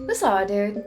What's up, dude?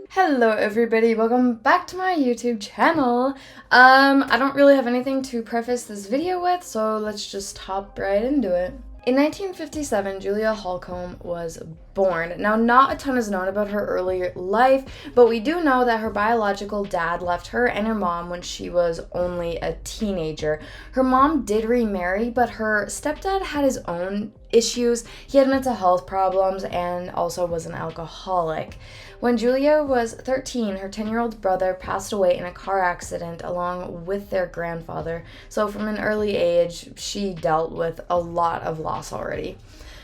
Hello everybody, welcome back to my YouTube channel. I don't really have anything to preface this video with, so let's just hop right into it. In 1957, Julia Holcomb was born. Now, not a ton is known about her early life, but we do know that her biological dad left her and her mom when she was only a teenager. Her mom did remarry, but her stepdad had his own issues. He had mental health problems and also was an alcoholic. When Julia was 13, her 10-year-old brother passed away in a car accident along with their grandfather. So from an early age, she dealt with a lot of loss already.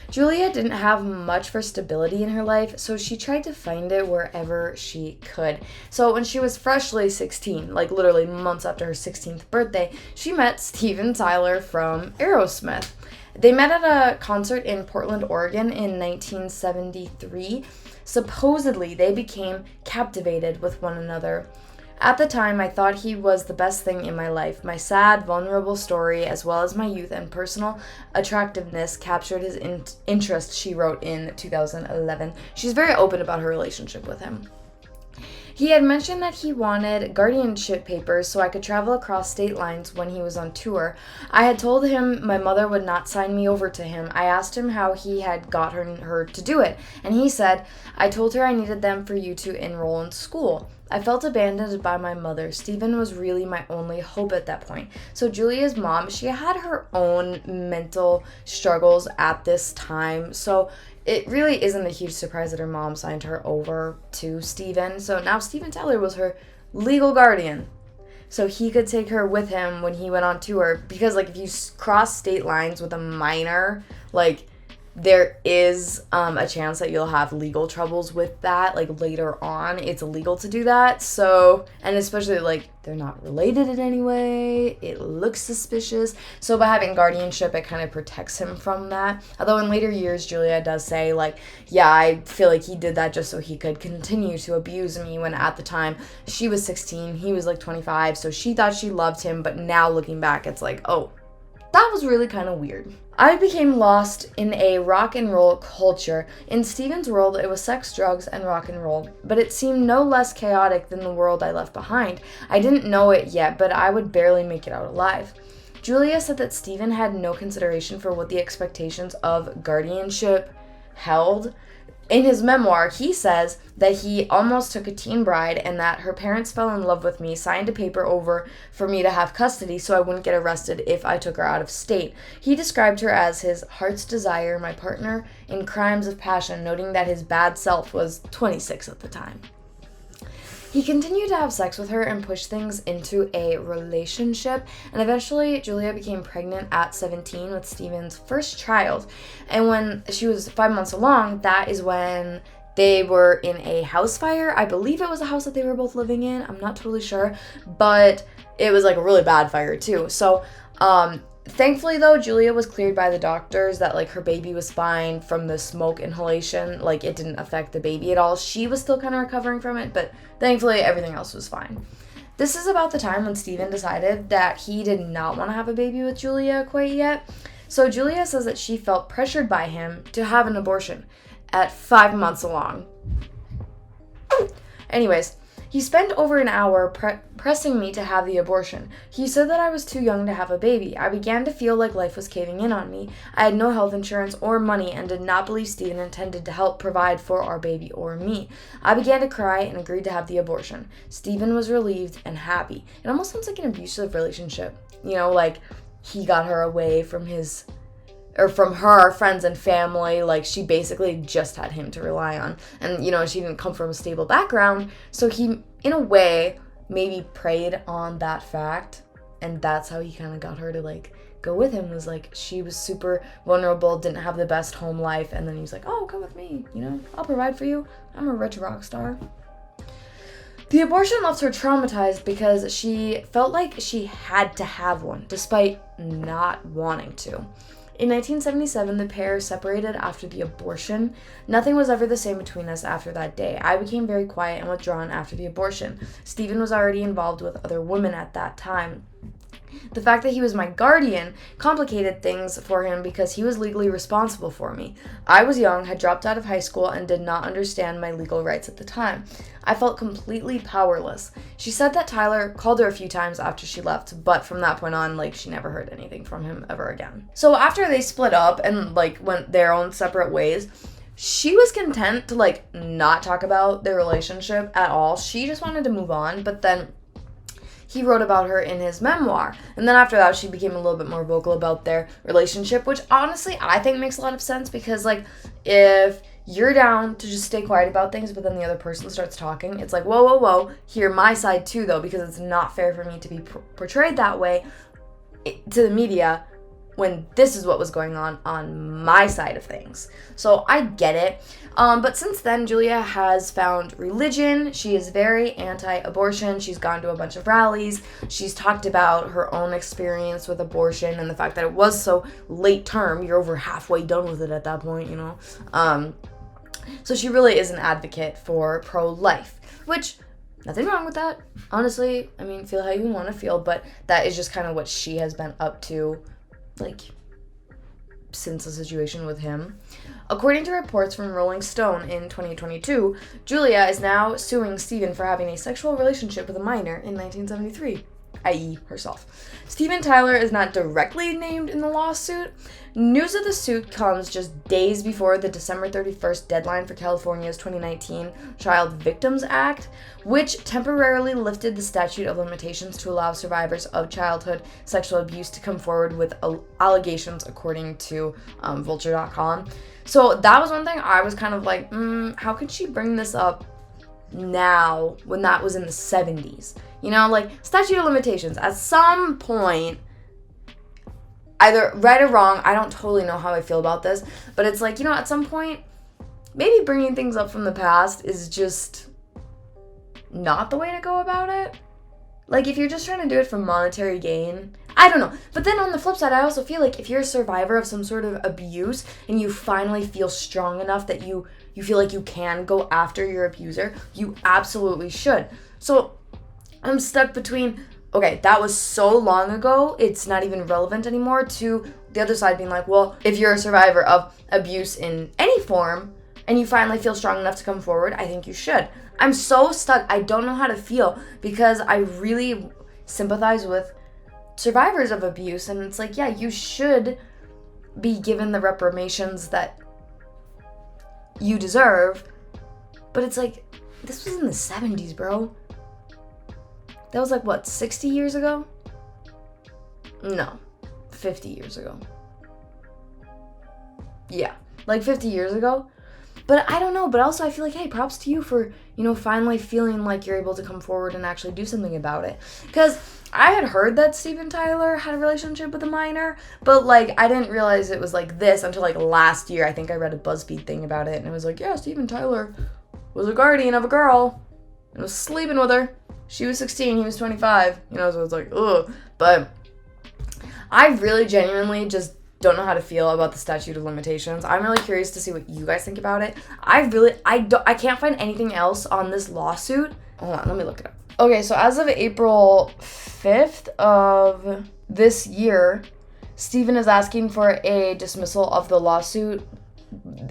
Julia didn't have much for stability in her life, so she tried to find it wherever she could. So when she was freshly 16, like literally months after her 16th birthday, she met Steven Tyler from Aerosmith. They met at a concert in Portland, Oregon in 1973. Supposedly, they became captivated with one another. At the time, I thought he was the best thing in my life. My sad, vulnerable story, as well as my youth and personal attractiveness, captured his interest, she wrote in 2011. She's very open about her relationship with him. He had mentioned that he wanted guardianship papers so I could travel across state lines when he was on tour. I had told him my mother would not sign me over to him. I asked him how he had got her to do it, and he said, "I told her I needed them for you to enroll in school." I felt abandoned by my mother. Steven was really my only hope at that point. So Julia's mom, she had her own mental struggles at this time. So it really isn't a huge surprise that her mom signed her over to Steven. So now Steven Tyler was her legal guardian. So he could take her with him when he went on tour. Because, like, if you cross state lines with a minor, like, there is a chance that you'll have legal troubles with that. Like, later on, it's illegal to do that. So, and especially, like, they're not related in any way. It looks suspicious. So by having guardianship, it kind of protects him from that. Although in later years, Julia does say, like, yeah, I feel like he did that just so he could continue to abuse me, when at the time she was 16, he was like 25. So she thought she loved him. But now looking back, it's like, oh, that was really kind of weird. I became lost in a rock and roll culture. In Steven's world, it was sex, drugs, and rock and roll, but it seemed no less chaotic than the world I left behind. I didn't know it yet, but I would barely make it out alive. Julia said that Steven had no consideration for what the expectations of guardianship held. In his memoir, he says that he almost took a teen bride and that her parents fell in love with me, signed a paper over for me to have custody so I wouldn't get arrested if I took her out of state. He described her as his heart's desire, my partner in crimes of passion, noting that his bad self was 26 at the time. He continued to have sex with her and push things into a relationship, and eventually Julia became pregnant at 17 with Steven's first child. And when she was 5 months along, that is when they were in a house fire. I believe it was a house that they were both living in. I'm not totally sure, but it was like a really bad fire too. So, thankfully, though, Julia was cleared by the doctors that, like, her baby was fine from the smoke inhalation. Like, it didn't affect the baby at all. She was still kind of recovering from it, but thankfully, everything else was fine. This is about the time when Steven decided that he did not want to have a baby with Julia quite yet. So Julia says that she felt pressured by him to have an abortion at 5 months along. Anyways, he spent over an hour pressing me to have the abortion. He said that I was too young to have a baby. I began to feel like life was caving in on me. I had no health insurance or money and did not believe Steven intended to help provide for our baby or me. I began to cry and agreed to have the abortion. Steven was relieved and happy. It almost sounds like an abusive relationship. You know, like, he got her away from from her friends and family. Like, she basically just had him to rely on. And, you know, she didn't come from a stable background. So he, in a way, maybe preyed on that fact. And that's how he kind of got her to, like, go with him. Was like, she was super vulnerable, didn't have the best home life. And then he was like, oh, come with me. You know, I'll provide for you. I'm a rich rock star. The abortion left her traumatized because she felt like she had to have one, despite not wanting to. In 1977, the pair separated after the abortion. Nothing was ever the same between us after that day. I became very quiet and withdrawn after the abortion. Steven was already involved with other women at that time. The fact that he was my guardian complicated things for him because he was legally responsible for me. I was young, had dropped out of high school, and did not understand my legal rights at the time. I felt completely powerless. She said that Tyler called her a few times after she left, but from that point on, like, she never heard anything from him ever again. So after they split up and, like, went their own separate ways, she was content to, like, not talk about their relationship at all. She just wanted to move on, but then he wrote about her in his memoir. And then after that, she became a little bit more vocal about their relationship, which honestly, I think makes a lot of sense because, like, if you're down to just stay quiet about things, but then the other person starts talking, it's like, whoa, whoa, whoa, hear my side too, though, because it's not fair for me to be portrayed that way to the media when this is what was going on my side of things. So I get it. But since then, Julia has found religion. She is very anti-abortion. She's gone to a bunch of rallies. She's talked about her own experience with abortion and the fact that it was so late term. You're over halfway done with it at that point, you know. So she really is an advocate for pro-life, which, nothing wrong with that. Honestly, I mean, feel how you want to feel, but that is just kind of what she has been up to, like, since the situation with him. According to reports from Rolling Stone in 2022, Julia is now suing Steven for having a sexual relationship with a minor in 1973, i.e. herself. Steven Tyler is not directly named in the lawsuit. News of the suit comes just days before the December 31st deadline for California's 2019 Child Victims Act, which temporarily lifted the statute of limitations to allow survivors of childhood sexual abuse to come forward with allegations, according to Vulture.com. So that was one thing I was kind of like, how could she bring this up now when that was in the 70s? You know, like, statute of limitations. At some point, either right or wrong, I don't totally know how I feel about this, but it's like, you know, at some point, maybe bringing things up from the past is just not the way to go about it. Like, if you're just trying to do it for monetary gain, I don't know. But then on the flip side, I also feel like if you're a survivor of some sort of abuse and you finally feel strong enough that you feel like you can go after your abuser, you absolutely should. So I'm stuck between, okay, that was so long ago, it's not even relevant anymore, to the other side being like, well, if you're a survivor of abuse in any form and you finally feel strong enough to come forward, I think you should. I'm so stuck. I don't know how to feel because I really sympathize with survivors of abuse, and it's like, yeah, you should be given the reparations that you deserve, but it's like, this was in the 70s, bro. That was like, what, 60 years ago? No, 50 years ago. Yeah, like 50 years ago. But I don't know, but also I feel like, hey, props to you for, you know, finally feeling like you're able to come forward and actually do something about it. Because I had heard that Steven Tyler had a relationship with a minor, but, like, I didn't realize it was like this until, like, last year. I think I read a BuzzFeed thing about it, and it was like, yeah, Steven Tyler was a guardian of a girl and was sleeping with her. She was 16, he was 25, you know, so it's like, ugh. But I really genuinely just don't know how to feel about the statute of limitations. I'm really curious to see what you guys think about it. I can't find anything else on this lawsuit. Hold on, let me look it up. Okay, so as of April 5th of this year, Steven is asking for a dismissal of the lawsuit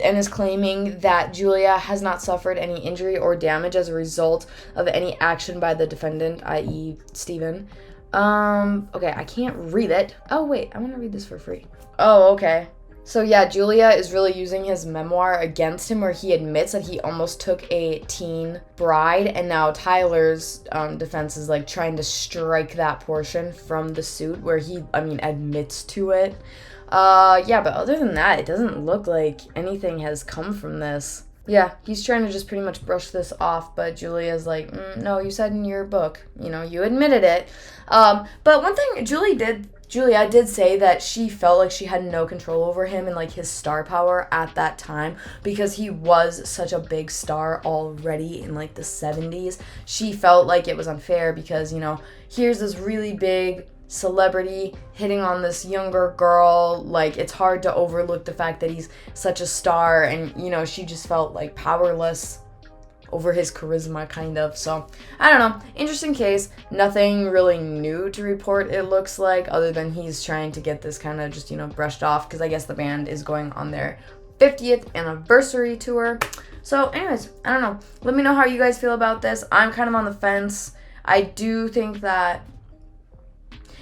and is claiming that Julia has not suffered any injury or damage as a result of any action by the defendant, i.e. Steven. Okay, I can't read it. Oh, wait, I want to read this for free. Oh, okay. So yeah, Julia is really using his memoir against him, where he admits that he almost took a teen bride, and now Tyler's defense is like trying to strike that portion from the suit where he, admits to it. Yeah, but other than that, it doesn't look like anything has come from this. Yeah, he's trying to just pretty much brush this off, but Julia's like, no, you said in your book, you know, you admitted it. But one thing Julia did say that she felt like she had no control over him and, like, his star power at that time because he was such a big star already in, like, the 70s. She felt like it was unfair because, you know, here's this really big celebrity hitting on this younger girl. Like, it's hard to overlook the fact that he's such a star, and, you know, she just felt, like, powerless over his charisma, kind of. So, I don't know. Interesting case. Nothing really new to report, it looks like, other than he's trying to get this kind of just, brushed off, because I guess the band is going on their 50th anniversary tour. So, anyways, I don't know. Let me know how you guys feel about this. I'm kind of on the fence. I do think that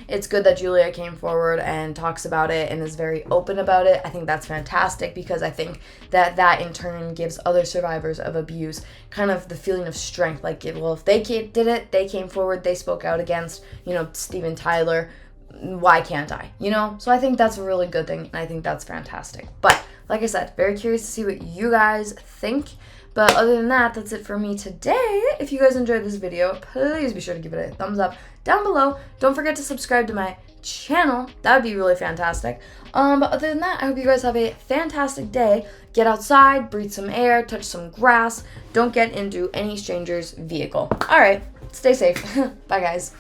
it's good that Julia came forward and talks about it and is very open about it. I think that's fantastic, because I think that in turn gives other survivors of abuse kind of the feeling of strength. Like, well, if they did it, they came forward, they spoke out against, Steven Tyler, why can't I? So I think that's a really good thing, and I think that's fantastic. But like I said, very curious to see what you guys think. But other than that, that's it for me today. If you guys enjoyed this video, please be sure to give it a thumbs up down below. Don't forget to subscribe to my channel. That would be really fantastic. But other than that, I hope you guys have a fantastic day. Get outside, breathe some air, touch some grass. Don't get into any stranger's vehicle. All right, stay safe. Bye, guys.